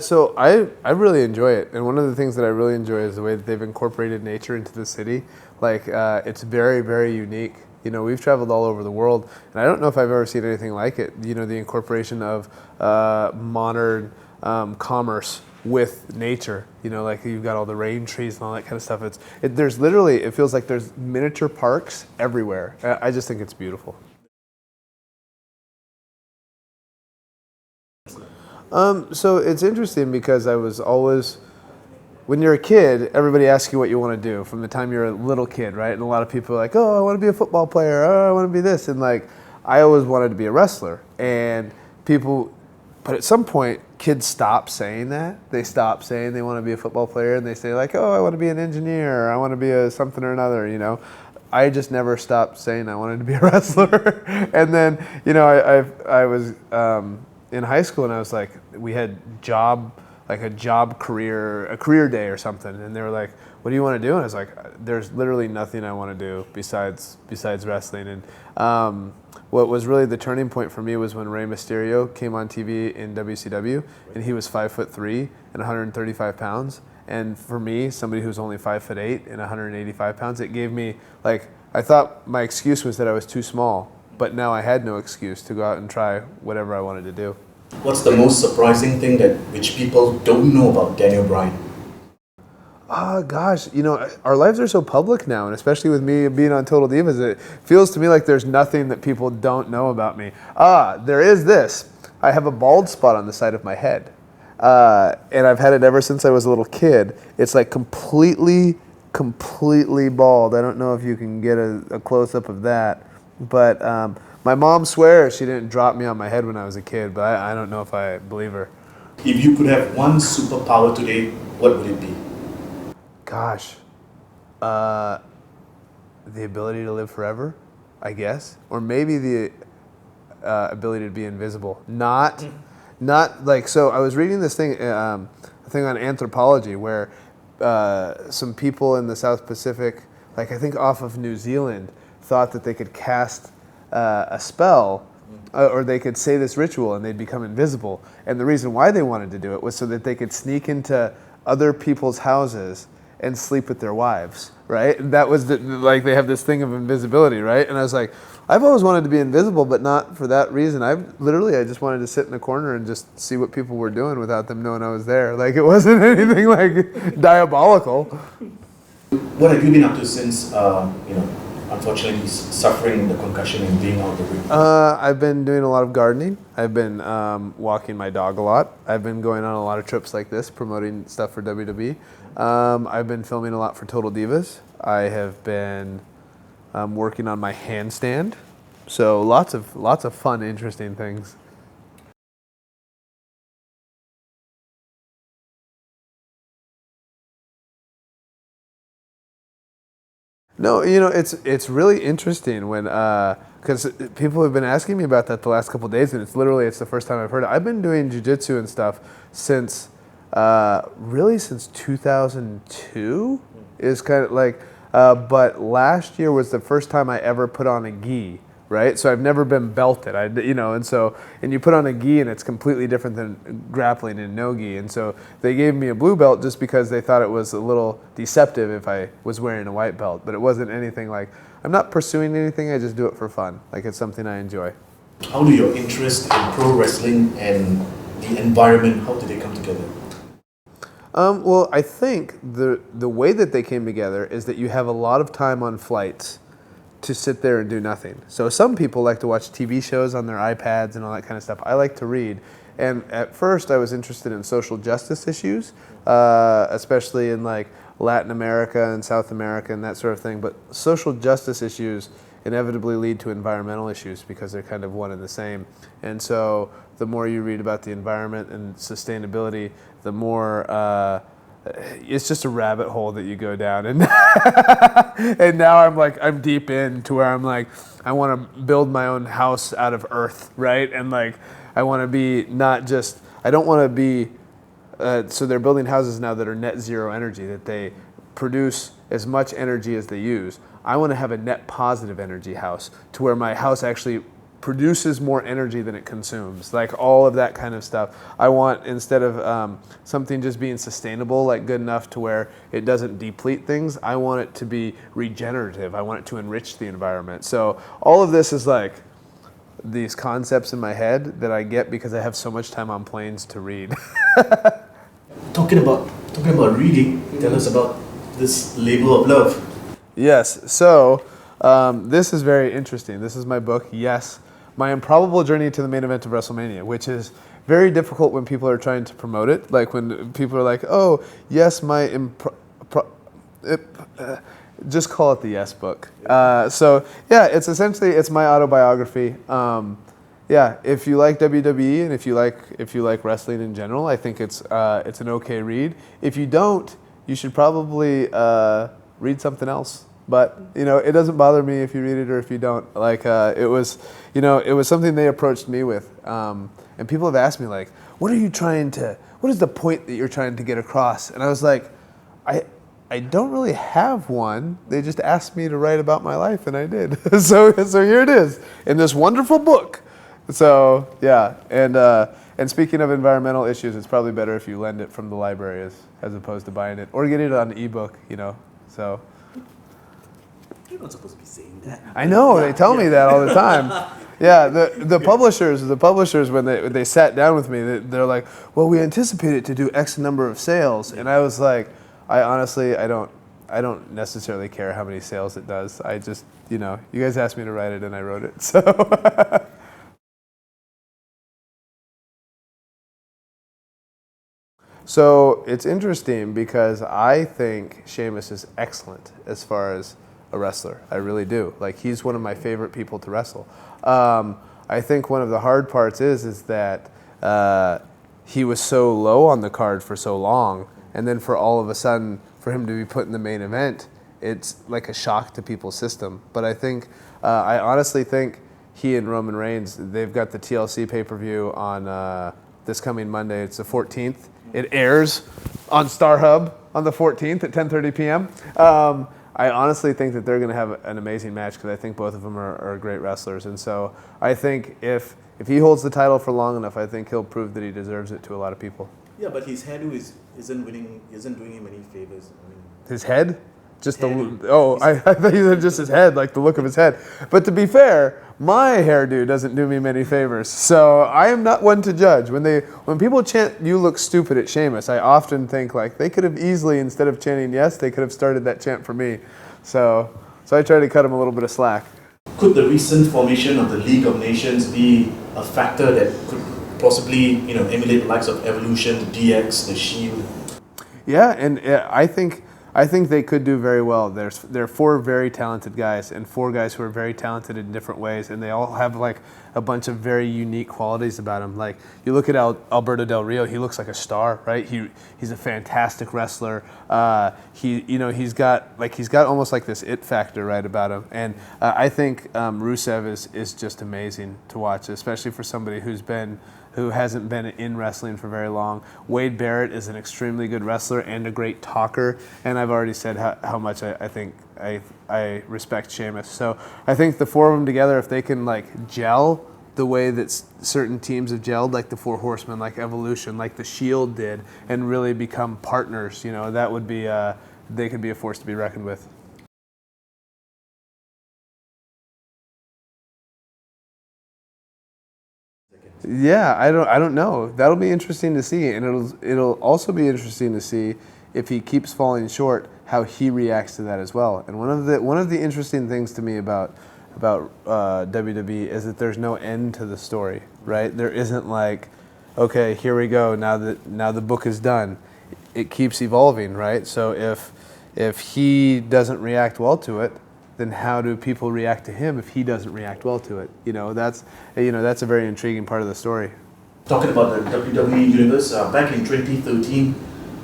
So I really enjoy it, and one of the things that I really enjoy is the way that they've incorporated nature into the city. Like it's very, very unique. You know, we've traveled all over the world, and I don't know if I've ever seen anything like it. You know, the incorporation of modern commerce with nature. You know, like you've got all the rain trees and all that kind of stuff. There's literally, it feels like there's miniature parks everywhere. I just think it's beautiful. So it's interesting because I was always, when you're a kid, everybody asks you what you want to do from the time you're a little kid, right? And a lot of people are like, oh, I want to be a football player. Oh, I want to be this. And like, I always wanted to be a wrestler. And people, but at some point, kids stop saying that. They stop saying they want to be a football player, and they say like, oh, I want to be an engineer, or I want to be a something or another, you know. I just never stopped saying I wanted to be a wrestler. And then, you know, I was in high school, and I was like, we had a career day or something, and they were like, what do you want to do? And I was like, there's literally nothing I want to do besides wrestling. And what was really the turning point for me was when Rey Mysterio came on TV in WCW, and he was 5'3" and 135 pounds. And for me, somebody who's only 5'8" and 185 pounds, it gave me, like, I thought my excuse was that I was too small, but now I had no excuse to go out and try whatever I wanted to do. What's the most surprising thing that which people don't know about Daniel Bryan? Oh gosh, you know, our lives are so public now, and especially with me being on Total Divas, it feels to me like there's nothing that people don't know about me. There is this. I have a bald spot on the side of my head. And I've had it ever since I was a little kid. It's like completely bald. I don't know if you can get a close-up of that. But my mom swears she didn't drop me on my head when I was a kid, but I don't know if I believe her. If you could have one superpower today, what would it be? Gosh. The ability to live forever, I guess. Or maybe the ability to be invisible. Not like, so I was reading this thing, a thing on anthropology where some people in the South Pacific, like I think off of New Zealand, thought that they could cast a spell or they could say this ritual and they'd become invisible. And the reason why they wanted to do it was so that they could sneak into other people's houses and sleep with their wives, right? That was like they have this thing of invisibility, right? And I was like, I've always wanted to be invisible, but not for that reason. I just wanted to sit in a corner and just see what people were doing without them knowing I was there. Like it wasn't anything like diabolical. What have you been up to since, unfortunately suffering the concussion and being out of the ring? I've been doing a lot of gardening. I've been walking my dog a lot. I've been going on a lot of trips like this, promoting stuff for WWE. I've been filming a lot for Total Divas. I have been working on my handstand. So lots of fun, interesting things. No, you know, it's really interesting when, because people have been asking me about that the last couple of days, and it's the first time I've heard it. I've been doing jiu-jitsu and stuff since, really since 2002 is kind of like, but last year was the first time I ever put on a gi. Right, so I've never been belted. And you put on a gi, and it's completely different than grappling in no gi. And so they gave me a blue belt just because they thought it was a little deceptive if I was wearing a white belt. But it wasn't anything like, I'm not pursuing anything. I just do it for fun. Like it's something I enjoy. How do your interest in pro wrestling and the environment, how do they come together? Well, I think the way that they came together is that you have a lot of time on flights to sit there and do nothing. So some people like to watch TV shows on their iPads and all that kind of stuff. I like to read. And at first I was interested in social justice issues, especially in like Latin America and South America and that sort of thing. But social justice issues inevitably lead to environmental issues because they're kind of one and the same. And so the more you read about the environment and sustainability, the more it's just a rabbit hole that you go down, and and now I'm deep in to where I'm like, I want to build my own house out of earth, right? And like I want to be I don't want to be so they're building houses now that are net zero energy, that they produce as much energy as they use. I want to have a net positive energy house to where my house actually produces more energy than it consumes, like all of that kind of stuff. I want, instead of something just being sustainable, like good enough to where it doesn't deplete things, I want it to be regenerative. I want it to enrich the environment. So all of this is like these concepts in my head that I get because I have so much time on planes to read. Talking about reading, tell us about this Labor of Love. Yes, so this is very interesting. This is my book, Yes, My Improbable Journey to the Main Event of WrestleMania, which is very difficult when people are trying to promote it. Like when people are like, oh, yes, just call it the Yes book. So yeah, it's essentially, it's my autobiography. Yeah, if you like WWE and if you like wrestling in general, I think it's an okay read. If you don't, you should probably read something else. But it doesn't bother me if you read it or if you don't. Like it was something they approached me with, and people have asked me like, what is the point that you're trying to get across? And I was like, I don't really have one. They just asked me to write about my life, and I did. so here it is in this wonderful book. So yeah, and speaking of environmental issues, it's probably better if you lend it from the library as opposed to buying it or get it on ebook. So. You're not supposed to be saying that. I know, they tell me that all the time. Yeah, the publishers when they sat down with me, they're like, well, we anticipate it to do X number of sales, and I was like, I honestly don't necessarily care how many sales it does. I just you guys asked me to write it and I wrote it. So. So it's interesting because I think Sheamus is excellent as far as a wrestler. I really do. Like, he's one of my favorite people to wrestle. I think one of the hard parts is that he was so low on the card for so long, and then for all of a sudden for him to be put in the main event, it's like a shock to people's system. But I honestly think he and Roman Reigns, they've got the TLC pay-per-view on this coming Monday. It's the 14th. It airs on StarHub on the 14th at 10:30 p.m. I honestly think that they're going to have an amazing match because I think both of them are great wrestlers. And so I think if he holds the title for long enough, I think he'll prove that he deserves it to a lot of people. Yeah, but his hairdo isn't doing him any favors. His head? Just hairdo. I thought you said just his head, like the look of his head. But to be fair, my hairdo doesn't do me many favors. So I am not one to judge. When people chant, "You look stupid" at Sheamus, I often think like they could have easily, instead of chanting yes, they could have started that chant for me. So I try to cut him a little bit of slack. Could the recent formation of the League of Nations be a factor that could possibly emulate the likes of Evolution, the DX, the Shield? Yeah, and I think they could do very well. There are 4 very talented guys and 4 guys who are very talented in different ways, and they all have like a bunch of very unique qualities about them. Like you look at Alberto Del Rio, he looks like a star, right? He's a fantastic wrestler. He's got almost like this it factor right about him, and I think Rusev is just amazing to watch, especially for somebody who hasn't been in wrestling for very long. Wade Barrett is an extremely good wrestler and a great talker, and I've already said how much I think I respect Sheamus. So I think the 4 of them together, if they can like gel the way that certain teams have gelled, like the 4 Horsemen, like Evolution, like the Shield did, and really become partners, that would be they could be a force to be reckoned with. Yeah, I don't know. That'll be interesting to see, and it'll also be interesting to see if he keeps falling short, how he reacts to that as well. And one of the interesting things to me about WWE is that there's no end to the story, right? There isn't like, okay, here we go. Now the book is done. It keeps evolving, right? So if he doesn't react well to it, then how do people react to him if he doesn't react well to it? That's a very intriguing part of the story. Talking about the WWE universe, back in 2013,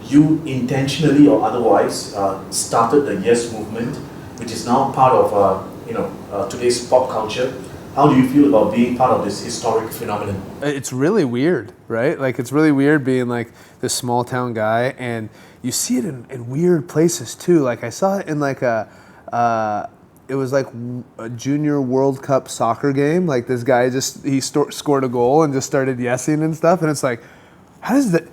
you intentionally or otherwise started the Yes movement, which is now part of today's pop culture. How do you feel about being part of this historic phenomenon? It's really weird, right? Like, it's really weird being like this small town guy, and you see it in weird places too. Like, I saw it in like it was like a junior World Cup soccer game. Like this guy scored a goal and just started yesing and stuff. And it's like, how does that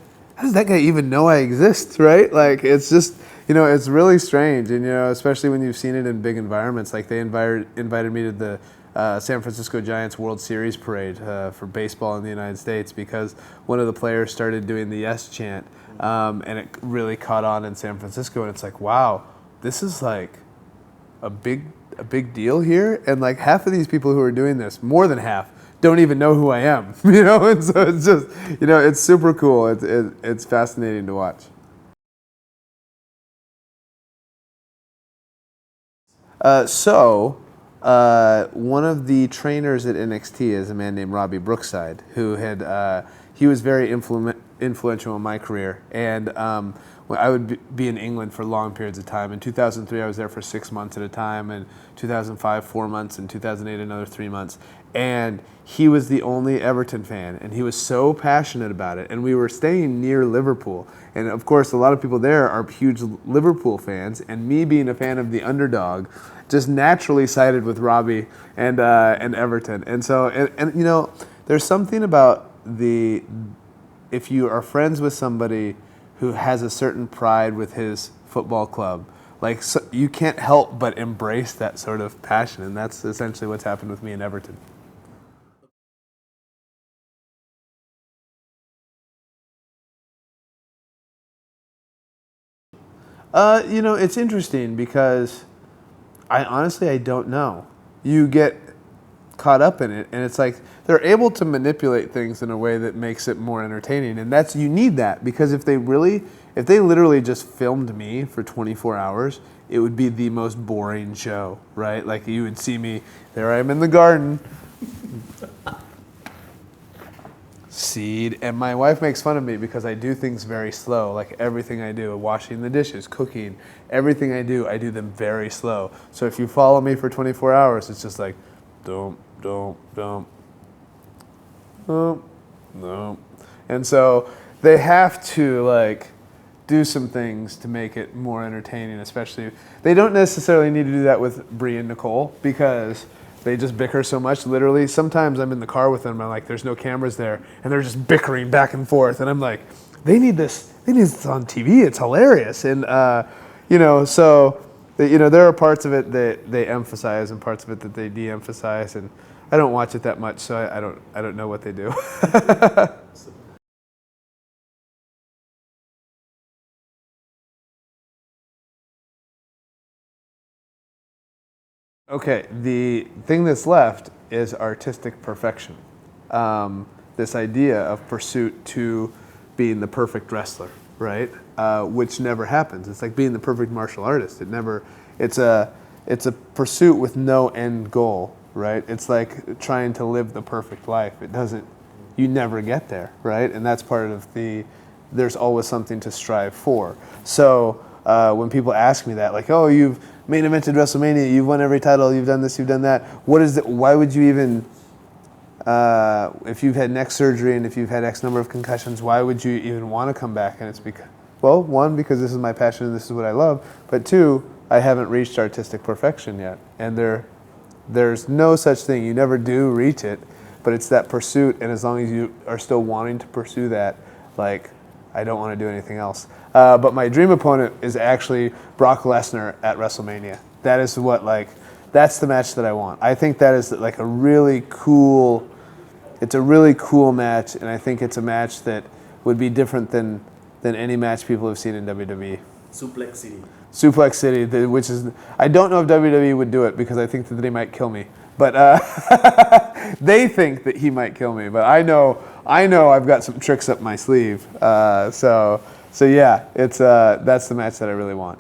guy even know I exist, right? Like it's just, it's really strange. And, especially when you've seen it in big environments. Like they invited me to the San Francisco Giants World Series parade for baseball in the United States because one of the players started doing the yes chant. And it really caught on in San Francisco. And it's like, wow, this is like a big deal here. And like half of these people who are doing this, more than half, don't even know who I am, And so it's just, it's super cool. It's fascinating to watch. One of the trainers at NXT is a man named Robbie Brookside, who he was very influential in my career. And I would be in England for long periods of time. In 2003, I was there for 6 months at a time. In 2005, 4 months. In 2008, another 3 months. And he was the only Everton fan, and he was so passionate about it. And we were staying near Liverpool. And of course, a lot of people there are huge Liverpool fans. And me being a fan of the underdog, just naturally sided with Robbie and Everton. And so, and there's something about if you are friends with somebody who has a certain pride with his football club, like you can't help but embrace that sort of passion. And that's essentially what's happened with me and Everton. It's interesting because I honestly don't know. You get caught up in it, and it's like they're able to manipulate things in a way that makes it more entertaining, and you need that, because if they literally just filmed me for 24 hours, it would be the most boring show, right? Like you would see me, there I am in the garden, seed, and my wife makes fun of me because I do things very slow. Like everything I do, washing the dishes, cooking, everything I do them very slow. So if you follow me for 24 hours, it's just like don't, no. And so they have to like do some things to make it more entertaining, especially they don't necessarily need to do that with Bree and Nicole because they just bicker so much. Literally, sometimes I'm in the car with them, and I'm like, there's no cameras there, and they're just bickering back and forth, and I'm like, they need this on TV. It's hilarious, and there are parts of it that they emphasize and parts of it that they de-emphasize, and I don't watch it that much, so I don't know what they do. Okay, the thing that's left is artistic perfection. This idea of pursuit to being the perfect wrestler, right? Which never happens. It's like being the perfect martial artist. It's a pursuit with no end goal, right? It's like trying to live the perfect life. You never get there, right? And that's part of there's always something to strive for. So when people ask me that, like, oh, you've main evented WrestleMania, you've won every title, you've done this, you've done that. Why would you even, if you've had neck surgery and if you've had X number of concussions, why would you even want to come back? And it's because, well, one, because this is my passion and this is what I love, but two, I haven't reached artistic perfection yet. And there's no such thing. You never do reach it, but it's that pursuit, and as long as you are still wanting to pursue that, like, I don't want to do anything else. But my dream opponent is actually Brock Lesnar at WrestleMania. That is that's the match that I want. I think that is like a really cool match, and I think it's a match that would be different than any match people have seen in WWE. Suplex City, which is, I don't know if WWE would do it because I think that they might kill me. But they think that he might kill me. But I know I've got some tricks up my sleeve. So yeah, that's the match that I really want.